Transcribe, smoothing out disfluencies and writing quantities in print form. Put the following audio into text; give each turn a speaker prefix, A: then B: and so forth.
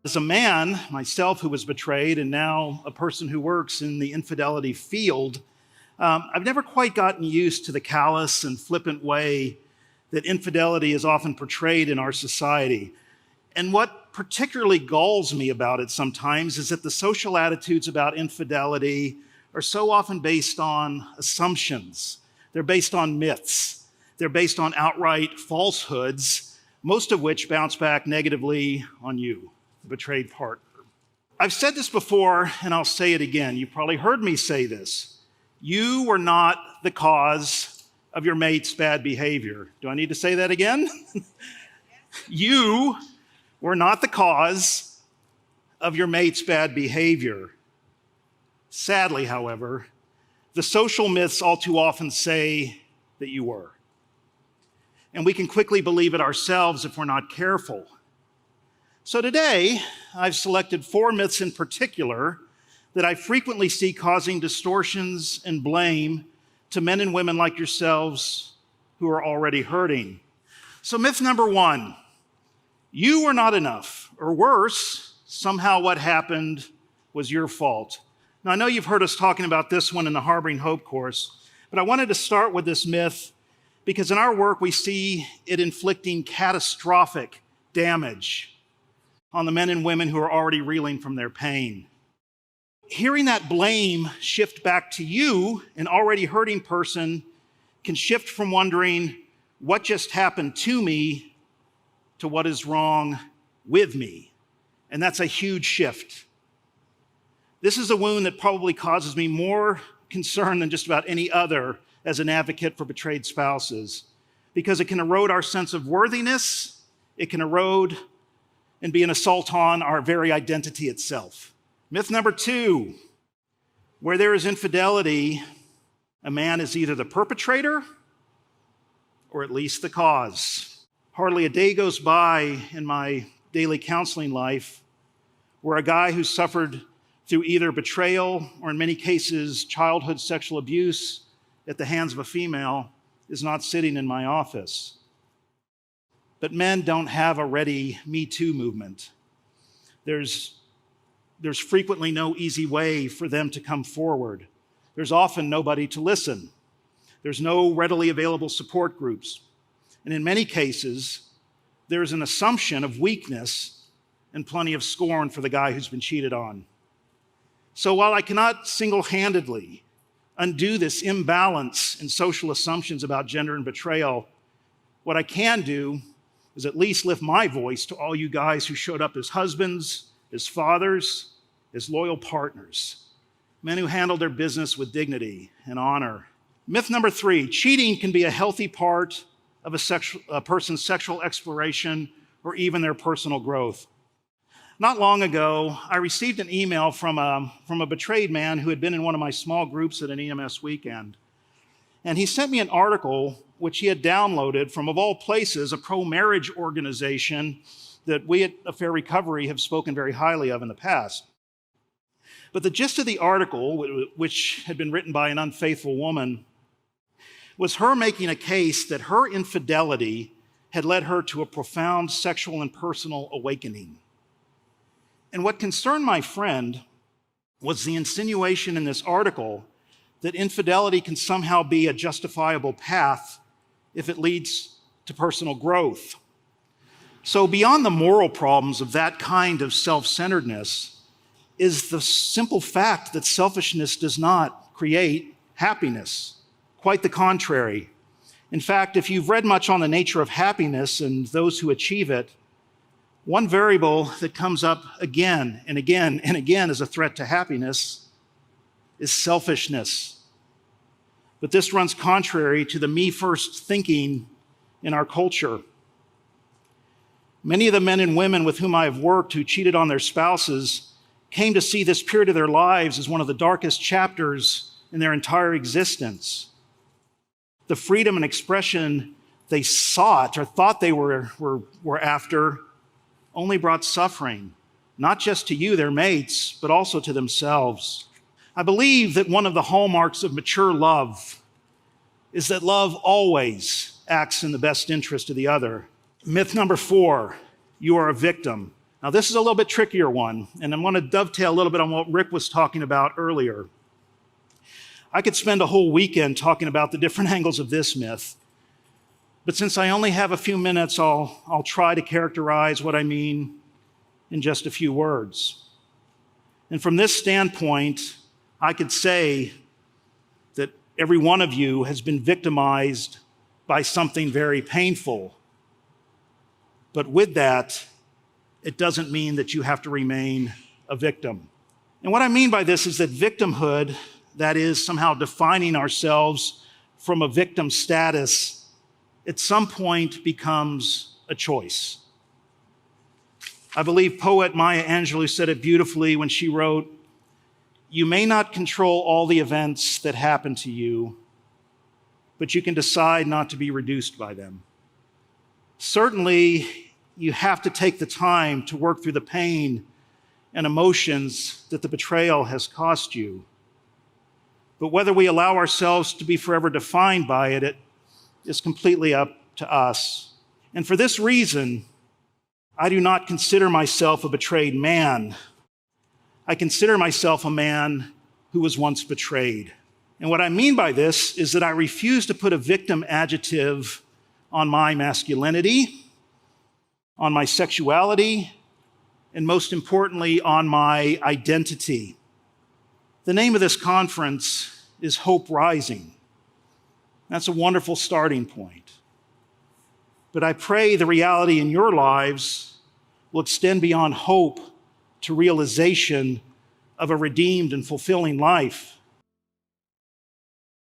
A: As a man, myself, who was betrayed, and now a person who works in the infidelity field, I've never quite gotten used to the callous and flippant way that infidelity is often portrayed in our society. And what particularly galls me about it sometimes is that the social attitudes about infidelity are so often based on assumptions. They're based on myths. They're based on outright falsehoods, most of which bounce back negatively on you, the betrayed partner. I've said this before, and I'll say it again. You've probably heard me say this. You were not the cause of your mate's bad behavior. Do I need to say that again? You were not the cause of your mate's bad behavior. Sadly, however, the social myths all too often say that you were. And we can quickly believe it ourselves if we're not careful. So today, I've selected 4 myths in particular that I frequently see causing distortions and blame to men and women like yourselves who are already hurting. So myth number 1, you were not enough, or worse, somehow what happened was your fault. Now, I know you've heard us talking about this one in the Harboring Hope course, but I wanted to start with this myth because in our work, we see it inflicting catastrophic damage on the men and women who are already reeling from their pain. Hearing that blame shift back to you, an already hurting person, can shift from wondering what just happened to me to what is wrong with me. And that's a huge shift. This is a wound that probably causes me more concern than just about any other as an advocate for betrayed spouses, because it can erode our sense of worthiness, it can erode and be an assault on our very identity itself. Myth number 2, where there is infidelity, a man is either the perpetrator or at least the cause. Hardly a day goes by in my daily counseling life where a guy who suffered through either betrayal or in many cases childhood sexual abuse at the hands of a female is not sitting in my office. But men don't have a ready Me Too movement. There's frequently no easy way for them to come forward. There's often nobody to listen. There's no readily available support groups. And in many cases, there's an assumption of weakness and plenty of scorn for the guy who's been cheated on. So while I cannot single-handedly undo this imbalance in social assumptions about gender and betrayal, what I can do is at least lift my voice to all you guys who showed up as husbands, as fathers, as loyal partners, men who handled their business with dignity and honor. Myth number 3, cheating can be a healthy part of a person's sexual exploration or even their personal growth. Not long ago, I received an email from a betrayed man who had been in one of my small groups at an EMS weekend. And he sent me an article which he had downloaded from, of all places, a pro-marriage organization that we at Affair Recovery have spoken very highly of in the past. But the gist of the article, which had been written by an unfaithful woman, was her making a case that her infidelity had led her to a profound sexual and personal awakening. And what concerned my friend was the insinuation in this article that infidelity can somehow be a justifiable path if it leads to personal growth. So beyond the moral problems of that kind of self-centeredness is the simple fact that selfishness does not create happiness. Quite the contrary. In fact, if you've read much on the nature of happiness and those who achieve it, one variable that comes up again and again and again as a threat to happiness is selfishness. But this runs contrary to the me-first thinking in our culture. Many of the men and women with whom I have worked who cheated on their spouses came to see this period of their lives as one of the darkest chapters in their entire existence. The freedom and expression they sought or thought they were after only brought suffering, not just to you, their mates, but also to themselves. I believe that one of the hallmarks of mature love is that love always acts in the best interest of the other. Myth number 4, you are a victim. Now, this is a little bit trickier one, and I'm going to dovetail a little bit on what Rick was talking about earlier. I could spend a whole weekend talking about the different angles of this myth, but since I only have a few minutes, I'll try to characterize what I mean in just a few words. And from this standpoint, I could say that every one of you has been victimized by something very painful. But with that, it doesn't mean that you have to remain a victim. And what I mean by this is that victimhood, that is somehow defining ourselves from a victim status, at some point becomes a choice. I believe poet Maya Angelou said it beautifully when she wrote, "You may not control all the events that happen to you, but you can decide not to be reduced by them." Certainly, you have to take the time to work through the pain and emotions that the betrayal has cost you. But whether we allow ourselves to be forever defined by it, it is completely up to us. And for this reason, I do not consider myself a betrayed man. I consider myself a man who was once betrayed. And what I mean by this is that I refuse to put a victim adjective on my masculinity, on my sexuality, and most importantly, on my identity. The name of this conference is Hope Rising. That's a wonderful starting point. But I pray the reality in your lives will extend beyond hope to realization of a redeemed and fulfilling life.